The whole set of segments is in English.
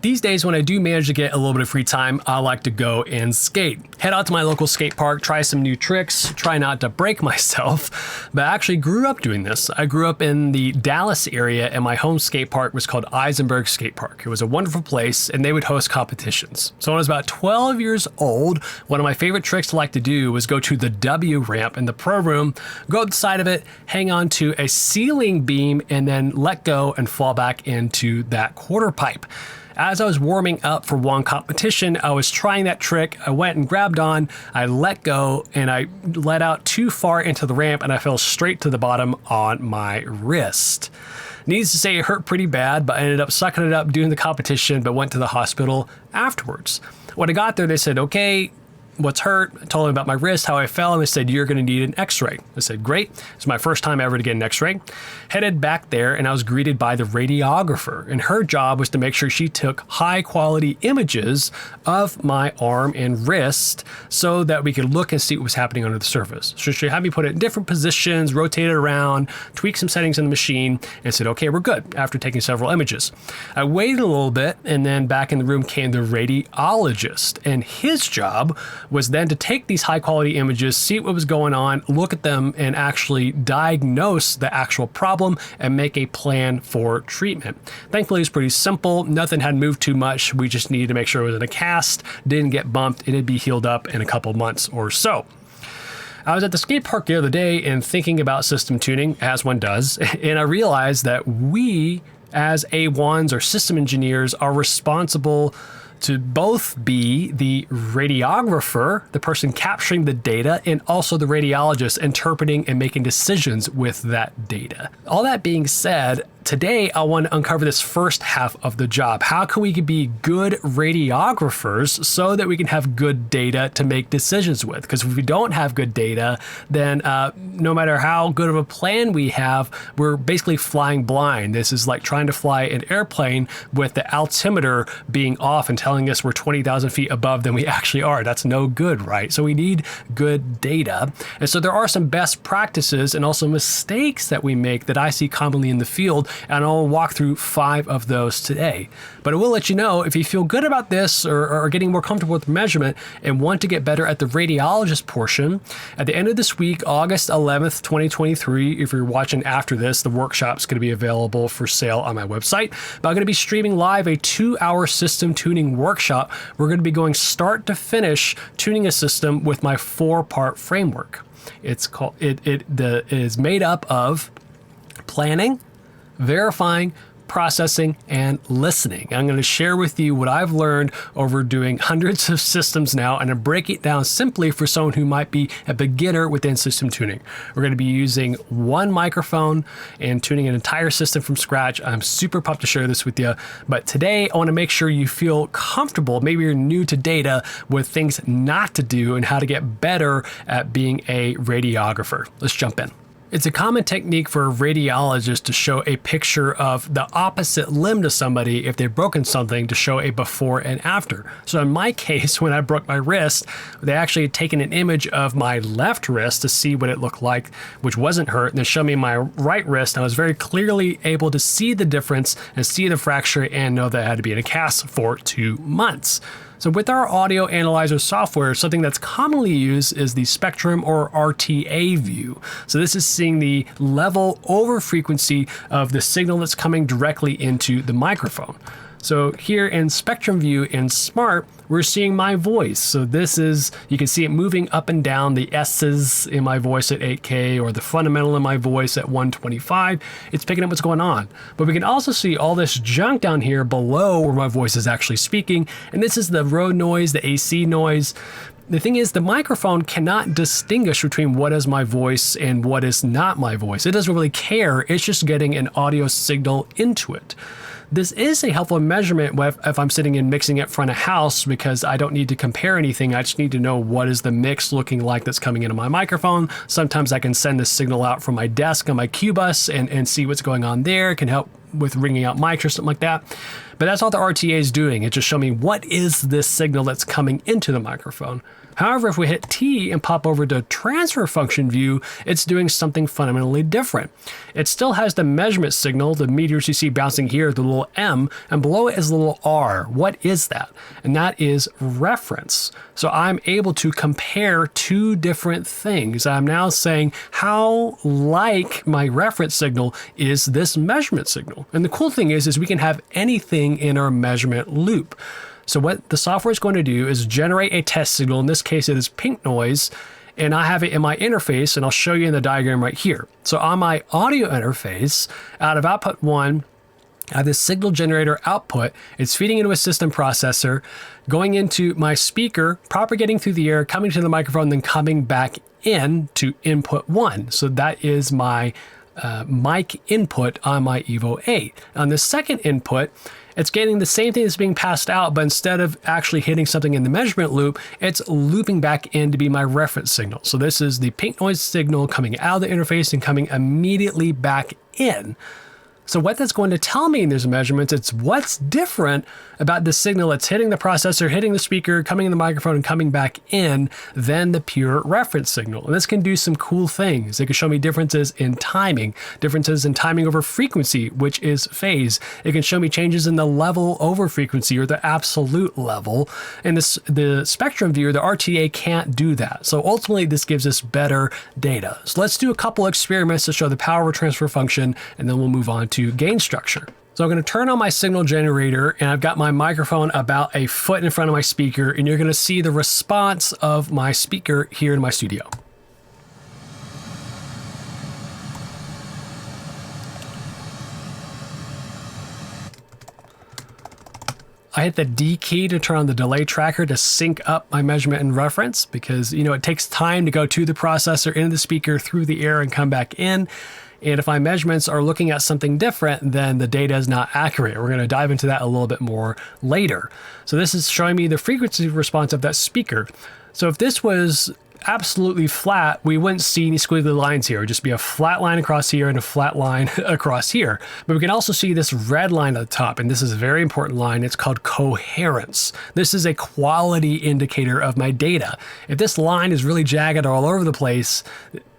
These days, when I do manage to get a little bit of free time, I like to go and skate. Head out to my local skate park, try some new tricks, try not to break myself, but I actually grew up doing this. I grew up in the Dallas area, and my home skate park was called Eisenberg Skatepark. It was a wonderful place, and they would host competitions. So when I was about 12 years old, one of my favorite tricks to like to do was go to the W ramp in the pro room, go up the side of it, hang on to a ceiling beam, and then let go and fall back into that quarter pipe. As I was warming up for one competition, I was trying that trick. I went and grabbed on, I let go, and I let out too far into the ramp, and I fell straight to the bottom on my wrist. Needless to say, it hurt pretty bad, but I ended up sucking it up doing the competition, but went to the hospital afterwards. When I got there, they said, okay, what's hurt? I told them about my wrist, how I fell, and they said, you're going to need an x-ray. I said, great. It's my first time ever to get an x-ray. Headed back there, and I was greeted by the radiographer, and her job was to make sure she took high quality images of my arm and wrist so that we could look and see what was happening under the surface. So she had me put it in different positions, rotate it around, tweak some settings in the machine, and said, okay, we're good, after taking several images. I waited a little bit, and then back in the room came the radiologist, and his job was then to take these high quality images, see what was going on, look at them, and actually diagnose the actual problem and make a plan for treatment. Thankfully, it was pretty simple. Nothing had moved too much. We just needed to make sure it was in a cast, didn't get bumped, and it'd be healed up in a couple months or so. I was at the skate park the other day and thinking about system tuning, as one does, and I realized that we, as A1s or system engineers, are responsible to both be the radiographer, the person capturing the data, and also the radiologist interpreting and making decisions with that data. All that being said, today I want to uncover this first half of the job. How can we be good radiographers so that we can have good data to make decisions with? Because if we don't have good data, then no matter how good of a plan we have, we're basically flying blind. This is like trying to fly an airplane with the altimeter being off and telling us we're 20,000 feet above than we actually are. That's no good, right? So we need good data. And so there are some best practices and also mistakes that we make that I see commonly in the field, and I'll walk through 5 of those today. But I will let you know, if you feel good about this or are getting more comfortable with measurement and want to get better at the radiologist portion, at the end of this week, August 11th, 2023, if you're watching after this, the workshop's going to be available for sale on my website. But I'm going to be streaming live a 2-hour system tuning workshop. We're going to be going start to finish tuning a system with my 4-part framework. It is made up of planning, verifying, processing, and listening. I'm going to share with you what I've learned over doing hundreds of systems now, and I break it down simply for someone who might be a beginner within system tuning. We're going to be using one microphone and tuning an entire system from scratch. I'm super pumped to share this with you, but today I want to make sure you feel comfortable, maybe you're new to data, with things not to do and how to get better at being a radiographer. Let's jump in. It's a common technique for a radiologist to show a picture of the opposite limb to somebody if they've broken something, to show a before and after. So in my case, when I broke my wrist, they actually had taken an image of my left wrist to see what it looked like, which wasn't hurt, and then showed me my right wrist. And I was very clearly able to see the difference and see the fracture and know that I had to be in a cast for 2 months. So with our audio analyzer software, something that's commonly used is the spectrum or RTA view. So this is seeing the level over frequency of the signal that's coming directly into the microphone. So here in Spectrum View in Smart, we're seeing my voice. So this is, you can see it moving up and down, the S's in my voice at 8K or the fundamental in my voice at 125. It's picking up what's going on. But we can also see all this junk down here below where my voice is actually speaking. And this is the road noise, the AC noise. The thing is, the microphone cannot distinguish between what is my voice and what is not my voice. It doesn't really care. It's just getting an audio signal into it. This is a helpful measurement if I'm sitting and mixing it front of house, because I don't need to compare anything. I just need to know what is the mix looking like that's coming into my microphone. Sometimes I can send this signal out from my desk on my Q bus and see what's going on there. It can help with ringing out mics or something like that. But that's all the RTA is doing. It's just showing me what is this signal that's coming into the microphone. However, if we hit T and pop over to transfer function view, it's doing something fundamentally different. It still has the measurement signal, the meters you see bouncing here, the little M, and below it is the little R. What is that? And that is reference. So I'm able to compare two different things. I'm now saying how like my reference signal is this measurement signal. And the cool thing is we can have anything in our measurement loop. So what the software is going to do is generate a test signal. In this case, it is pink noise, and I have it in my interface, and I'll show you in the diagram right here. So on my audio interface, out of output 1, I have this signal generator output. It's feeding into a system processor, going into my speaker, propagating through the air, coming to the microphone, then coming back in to input 1. So that is my mic input on my Evo 8. On the second input, it's getting the same thing that's being passed out, but instead of actually hitting something in the measurement loop, it's looping back in to be my reference signal. So this is the pink noise signal coming out of the interface and coming immediately back in. So what that's going to tell me in these measurements, it's what's different about the signal that's hitting the processor, hitting the speaker, coming in the microphone, and coming back in than the pure reference signal. And this can do some cool things. It can show me differences in timing over frequency, which is phase. It can show me changes in the level over frequency or the absolute level. And the spectrum viewer, the RTA, can't do that. So ultimately, this gives us better data. So let's do a couple experiments to show the power transfer function, and then we'll move on to gain structure. So I'm going to turn on my signal generator, and I've got my microphone about a foot in front of my speaker, and you're going to see the response of my speaker here in my studio. I hit the D key to turn on the delay tracker to sync up my measurement and reference because, it takes time to go to the processor, into the speaker, through the air, and come back in. And if my measurements are looking at something different, then the data is not accurate. We're going to dive into that a little bit more later. So this is showing me the frequency response of that speaker. So if this was absolutely flat, we wouldn't see any squiggly lines here. It would just be a flat line across here and a flat line across here. But we can also see this red line at the top, and this is a very important line. It's called coherence. This is a quality indicator of my data. If this line is really jagged all over the place,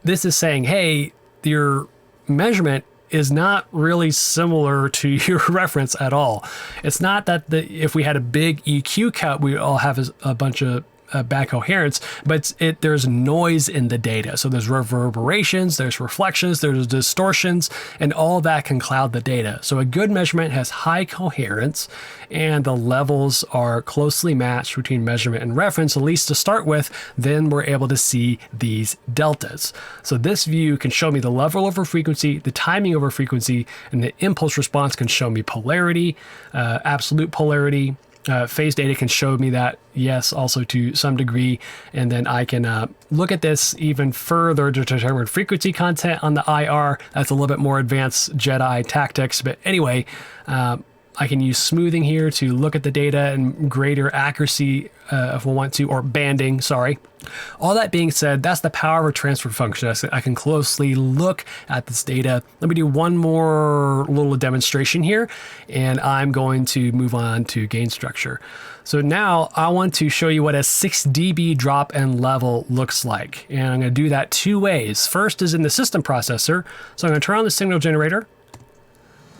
this is saying, hey, your measurement is not really similar to your reference at all. It's not that if we had a big EQ cut, we all have a bunch of bad coherence, but there's noise in the data. So there's reverberations, there's reflections, there's distortions, and all that can cloud the data. So a good measurement has high coherence, and the levels are closely matched between measurement and reference, at least to start with. Then we're able to see these deltas. So this view can show me the level over frequency, the timing over frequency, and the impulse response can show me polarity, absolute polarity. Phase data can show me that, yes, also to some degree. And then I can look at this even further to determine frequency content on the IR. That's a little bit more advanced Jedi tactics. But anyway, I can use smoothing here to look at the data and greater accuracy if we want to, or banding, sorry. All that being said, that's the power of a transfer function. I can closely look at this data. Let me do one more little demonstration here, and I'm going to move on to gain structure. So now I want to show you what a 6 dB drop in level looks like. And I'm going to do that two ways. First is in the system processor. So I'm going to turn on the signal generator,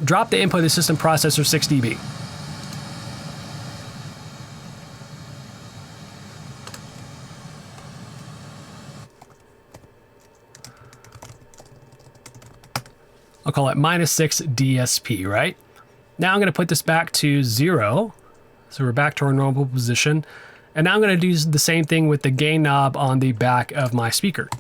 drop the input of the system processor 6 dB. I'll call it -6 DSP, right? Now I'm going to put this back to 0. So we're back to our normal position. And now I'm going to do the same thing with the gain knob on the back of my speaker.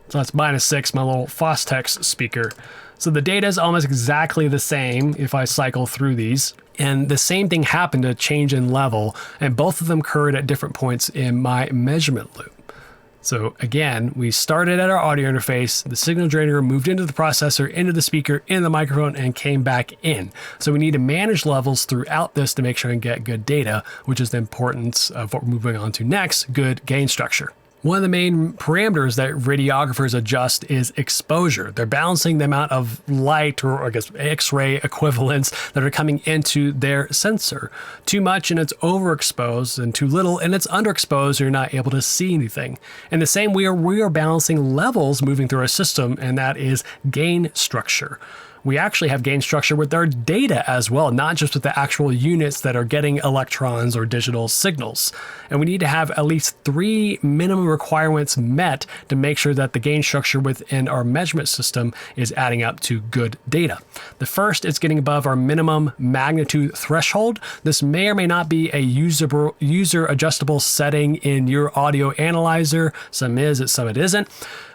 So that's -6, my little Fostex speaker. So the data is almost exactly the same if I cycle through these. And the same thing happened to change in level, and both of them occurred at different points in my measurement loop. So again, we started at our audio interface, the signal generator moved into the processor, into the speaker, into the microphone, and came back in. So we need to manage levels throughout this to make sure and get good data, which is the importance of what we're moving on to next, good gain structure. One of the main parameters that radiographers adjust is exposure. They're balancing the amount of light, or I guess X-ray equivalents, that are coming into their sensor. Too much and it's overexposed, and too little and it's underexposed, or you're not able to see anything. In the same way, we are balancing levels moving through our system, and that is gain structure. We actually have gain structure with our data as well, not just with the actual units that are getting electrons or digital signals. And we need to have at least 3 minimum requirements met to make sure that the gain structure within our measurement system is adding up to good data. The first is getting above our minimum magnitude threshold. This may or may not be a user adjustable setting in your audio analyzer. Some is, some it isn't.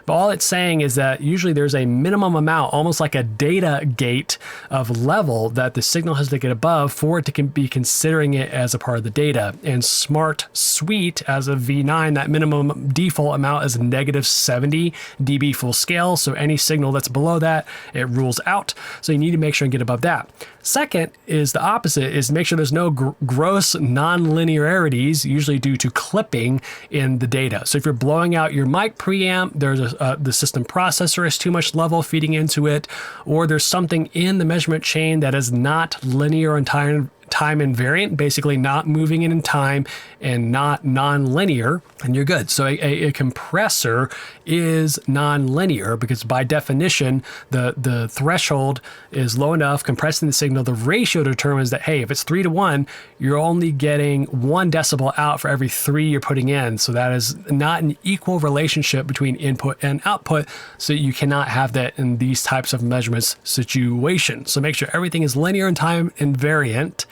But all it's saying is that usually there's a minimum amount, almost like a data gate of level, that the signal has to get above for it to be considering it as a part of the data. And Smart Suite, as a V9, that minimum default amount is -70 dB full scale. So any signal that's below that, it rules out. So you need to make sure and get above that. Second is the opposite, is make sure there's no gross non-linearities, usually due to clipping in the data. So if you're blowing out your mic preamp, there's the system processor has too much level feeding into it, or there's something in the measurement chain that is not linear and time invariant, basically not moving in time and not non-linear, and you're good. So a compressor is non-linear because by definition, the threshold is low enough, compressing the signal. The ratio determines that, hey, if it's 3:1, you're only getting 1 decibel out for every 3 you're putting in. So that is not an equal relationship between input and output. So you cannot have that in these types of measurements situations. So make sure everything is linear and time invariant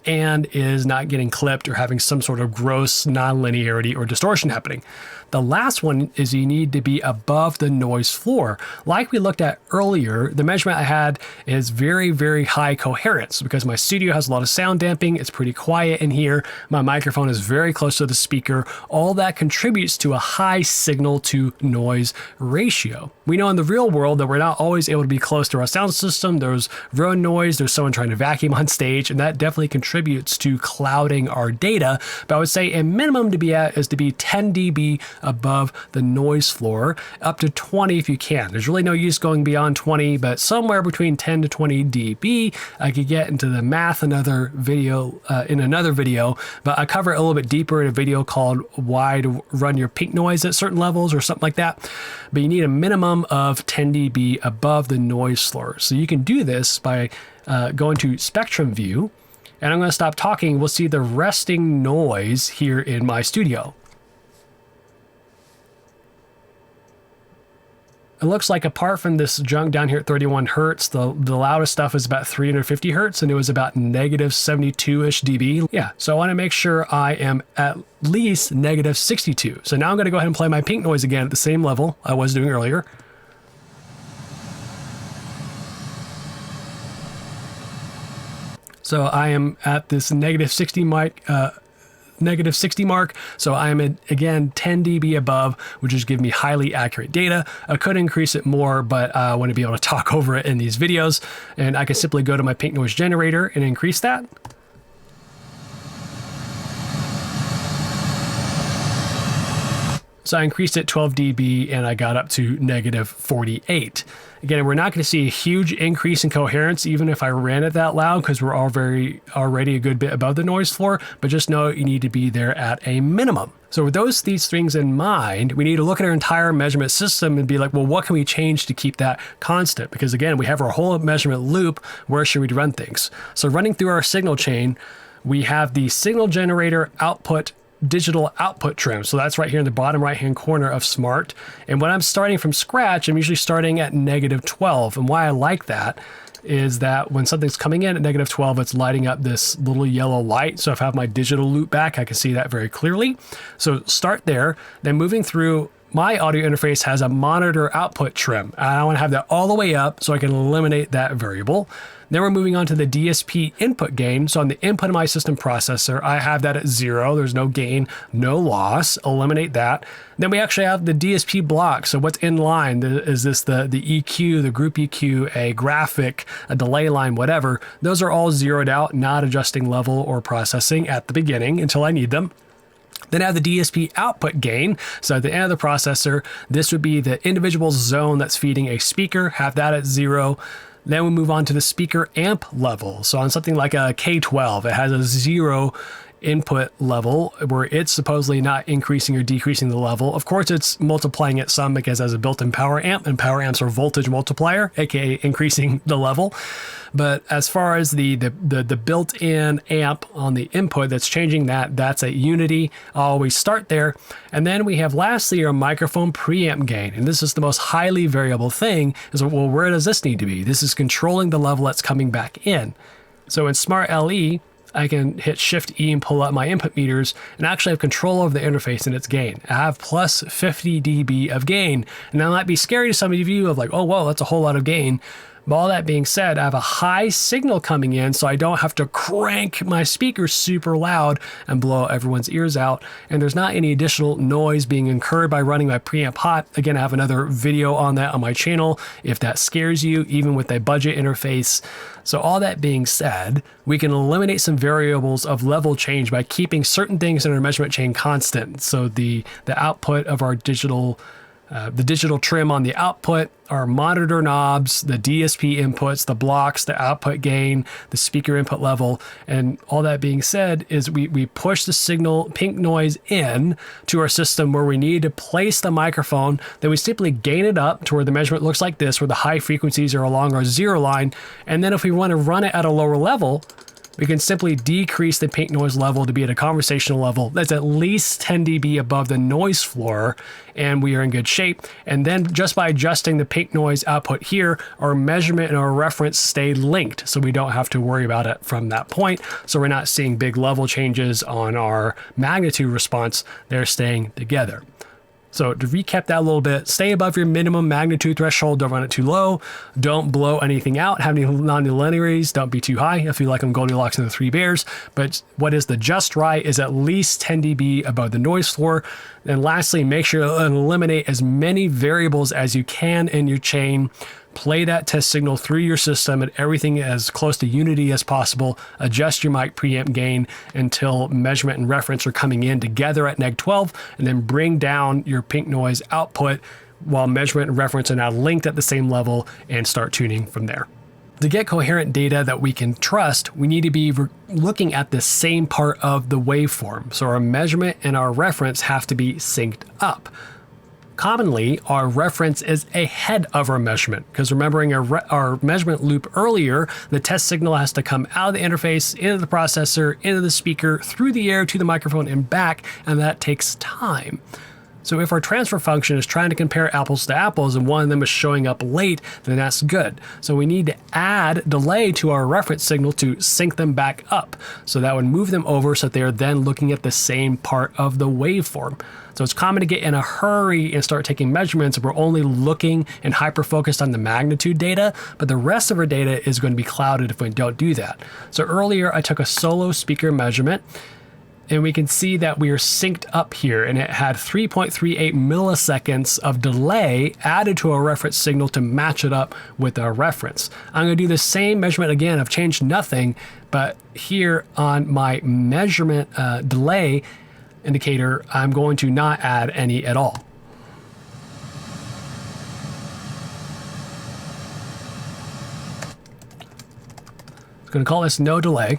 and is not getting clipped or having some sort of gross non-linearity or distortion happening. The last one is you need to be above the noise floor. Like we looked at earlier, the measurement I had is very, very high coherence because my studio has a lot of sound damping. It's pretty quiet in here. My microphone is very close to the speaker. All that contributes to a high signal to noise ratio. We know in the real world that we're not always able to be close to our sound system. There's road noise, there's someone trying to vacuum on stage, and that definitely contributes to clouding our data. But I would say a minimum to be at is to be 10 dB above the noise floor, up to 20 if you can. There's really no use going beyond 20, but somewhere between 10 to 20 dB. I could get into the math in another video, but I cover it a little bit deeper in a video called Why to Run Your Peak Noise at Certain Levels or something like that. But you need a minimum of 10 dB above the noise floor. So you can do this by going to Spectrum View, and I'm going to stop talking. We'll see the resting noise here in my studio. It looks like apart from this junk down here at 31 hertz, the loudest stuff is about 350 hertz, and it was about -72-ish dB. Yeah, so I want to make sure I am at least -62. So now I'm going to go ahead and play my pink noise again at the same level I was doing earlier. So I am at this -60 mark, so I am at, again, 10 dB above, which is giving me highly accurate data. I could increase it more, but I want to be able to talk over it in these videos, and I can simply go to my pink noise generator and increase that. So I increased it 12 dB and I got up to -48. Again, we're not going to see a huge increase in coherence even if I ran it that loud because we're already a good bit above the noise floor, but just know you need to be there at a minimum. So with these things in mind, we need to look at our entire measurement system and be like, well, what can we change to keep that constant? Because again, we have our whole measurement loop. Where should we run things? So running through our signal chain, we have the signal generator output digital output trim. So that's right here in the bottom right hand corner of Smart. And when I'm starting from scratch, I'm usually starting at -12. And why I like that is that when something's coming in at -12, it's lighting up this little yellow light. So if I have my digital loop back, I can see that very clearly. So start there, then moving through. My audio interface has a monitor output trim. I want to have that all the way up so I can eliminate that variable. Then we're moving on to the DSP input gain. So on the input of my system processor, I have that at 0. There's no gain, no loss. Eliminate that. Then we actually have the DSP block. So what's in line? Is this the EQ, the group EQ, a graphic, a delay line, whatever? Those are all zeroed out, not adjusting level or processing at the beginning until I need them. Then I have the DSP output gain. So at the end of the processor, this would be the individual zone that's feeding a speaker, have that at 0. Then we move on to the speaker amp level. So on something like a K12, it has a 0 input level where it's supposedly not increasing or decreasing the level. Of course, it's multiplying it some because it has a built-in power amp, and power amps are voltage multiplier, aka increasing the level. But as far as the built-in amp on the input that's changing that's at unity. I'll always start there. And then we have lastly our microphone preamp gain. And this is the most highly variable thing is, well, where does this need to be? This is controlling the level that's coming back in. So in Smart LE, I can hit Shift E and pull up my input meters and actually have control over the interface and its gain. I have plus 50 dB of gain. And that might be scary to some of you of like, oh, whoa, that's a whole lot of gain. But all that being said, I have a high signal coming in, so I don't have to crank my speakers super loud and blow everyone's ears out. And there's not any additional noise being incurred by running my preamp hot. Again, I have another video on that on my channel if that scares you, even with a budget interface. So all that being said, we can eliminate some variables of level change by keeping certain things in our measurement chain constant. So the output of our digital the digital trim on the output, our monitor knobs, the DSP inputs, the blocks, the output gain, the speaker input level. And all that being said is we push the signal pink noise in to our system where we need to place the microphone. Then we simply gain it up to where the measurement looks like this, where the high frequencies are along our 0 line. And then if we want to run it at a lower level, we can simply decrease the pink noise level to be at a conversational level that's at least 10 dB above the noise floor, and we are in good shape. And then just by adjusting the pink noise output here, our measurement and our reference stay linked, so we don't have to worry about it from that point. So we're not seeing big level changes on our magnitude response. They're staying together. So to recap that a little bit, stay above your minimum magnitude threshold. Don't run it too low. Don't blow anything out. Have any non-linearities. Don't be too high. I feel like I'm Goldilocks and the Three Bears. But what is the just right is at least 10 dB above the noise floor. And lastly, make sure to eliminate as many variables as you can in your chain. Play that test signal through your system at everything as close to unity as possible. Adjust your mic preamp gain until measurement and reference are coming in together at -12, and then bring down your pink noise output while measurement and reference are now linked at the same level, and start tuning from there. To get coherent data that we can trust, we need to be looking at the same part of the waveform. So our measurement and our reference have to be synced up. Commonly, our reference is ahead of our measurement, because remembering our measurement loop earlier, the test signal has to come out of the interface, into the processor, into the speaker, through the air to the microphone and back, and that takes time. So if our transfer function is trying to compare apples to apples and one of them is showing up late, then that's good. So we need to add delay to our reference signal to sync them back up. So that would move them over so that they are then looking at the same part of the waveform. So it's common to get in a hurry and start taking measurements. We're only looking and hyper-focused on the magnitude data, but the rest of our data is going to be clouded if we don't do that. So earlier I took a solo speaker measurement, and we can see that we are synced up here, and it had 3.38 milliseconds of delay added to our reference signal to match it up with our reference. I'm going to do the same measurement again. I've changed nothing, but here on my measurement delay indicator, I'm going to not add any at all. I'm going to call this no delay.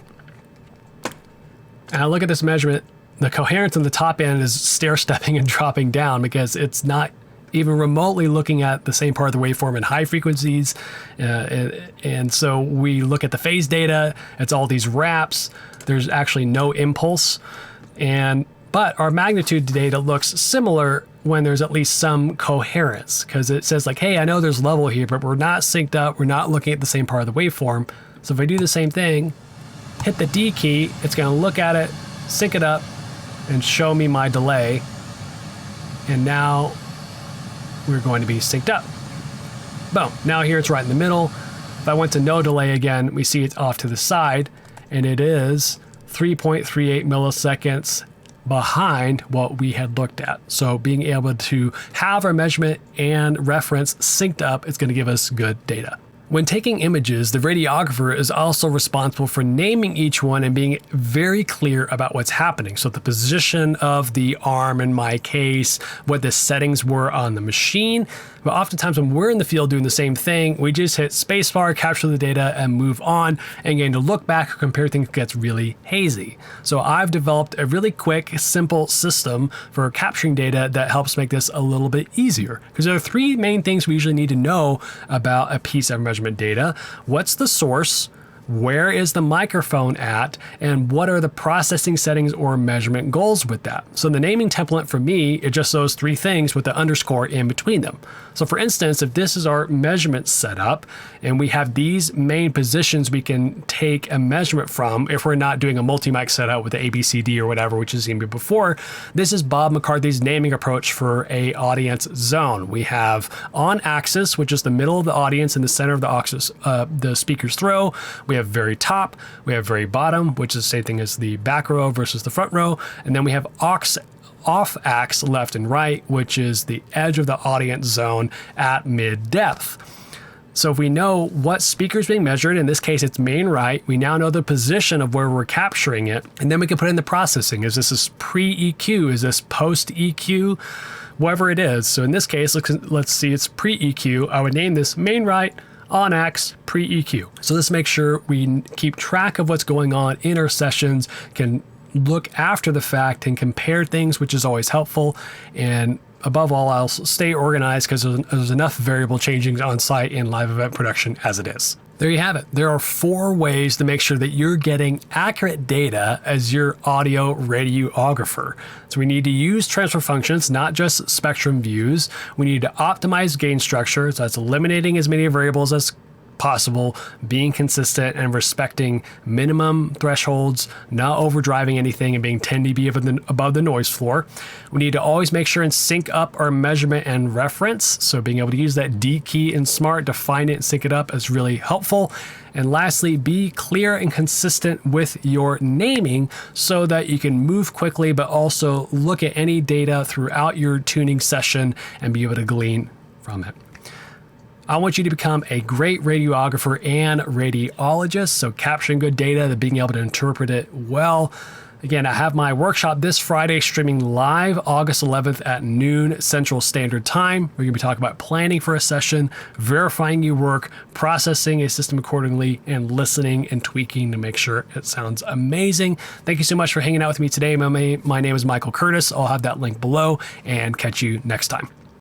And I look at this measurement, the coherence on the top end is stair-stepping and dropping down because it's not even remotely looking at the same part of the waveform in high frequencies. And so we look at the phase data, it's all these wraps, there's actually no impulse. But our magnitude data looks similar when there's at least some coherence, because it says like, hey, I know there's level here, but we're not synced up, we're not looking at the same part of the waveform. So if I do the same thing, hit the D key, it's going to look at it, sync it up, and show me my delay. And now we're going to be synced up. Boom. Now here it's right in the middle. If If I went to no delay again, we see it's off to the side, and it is 3.38 milliseconds behind what we had looked at. So being able to have our measurement and reference synced up is going to give us good data. When taking images, the radiographer is also responsible for naming each one and being very clear about what's happening. So the position of the arm in my case, what the settings were on the machine. But oftentimes when we're in the field doing the same thing, we just hit spacebar, capture the data, and move on. And getting to look back or compare things gets really hazy. So I've developed a really quick, simple system for capturing data that helps make this a little bit easier. Because there are three main things we usually need to know about a piece of measurement data. What's the source? Where is the microphone at? And what are the processing settings or measurement goals with that? So the naming template for me, it's just those three things with the underscore in between them. So for instance, if this is our measurement setup and we have these main positions we can take a measurement from, if we're not doing a multi-mic setup with the ABCD or whatever, which is seen before, this is Bob McCarthy's naming approach for a audience zone. We have on axis, which is the middle of the audience in the center of the axis, the speaker's throw. We have very top, we have very bottom, which is the same thing as the back row versus the front row. And then we have off ax left and right, which is the edge of the audience zone at mid depth. So if we know what speaker is being measured, in this case it's main right, we now know the position of where we're capturing it, and then we can put in the processing. Is this pre-EQ? Is this post-EQ? Whatever it is. So in this case, let's see, it's pre-EQ. I would name this main right, on X, pre-EQ. So let's make sure we keep track of what's going on in our sessions, can look after the fact and compare things, which is always helpful. And above all else, stay organized because there's enough variable changing on site in live event production as it is. There you have it. There are 4 ways to make sure that you're getting accurate data as your audio radiographer. So we need to use transfer functions, not just spectrum views. We need to optimize gain structure. So that's eliminating as many variables as possible, being consistent and respecting minimum thresholds, not overdriving anything and being 10 dB above the noise floor. We need to always make sure and sync up our measurement and reference. So being able to use that D key in Smart to find it and sync it up is really helpful. And lastly, be clear and consistent with your naming so that you can move quickly, but also look at any data throughout your tuning session and be able to glean from it. I want you to become a great radiographer and radiologist, so capturing good data and being able to interpret it well. Again, I have my workshop this Friday streaming live August 11th at noon Central Standard Time. We're going to be talking about planning for a session, verifying your work, processing a system accordingly, and listening and tweaking to make sure it sounds amazing. Thank you so much for hanging out with me today. My name is Michael Curtis. I'll have that link below and catch you next time.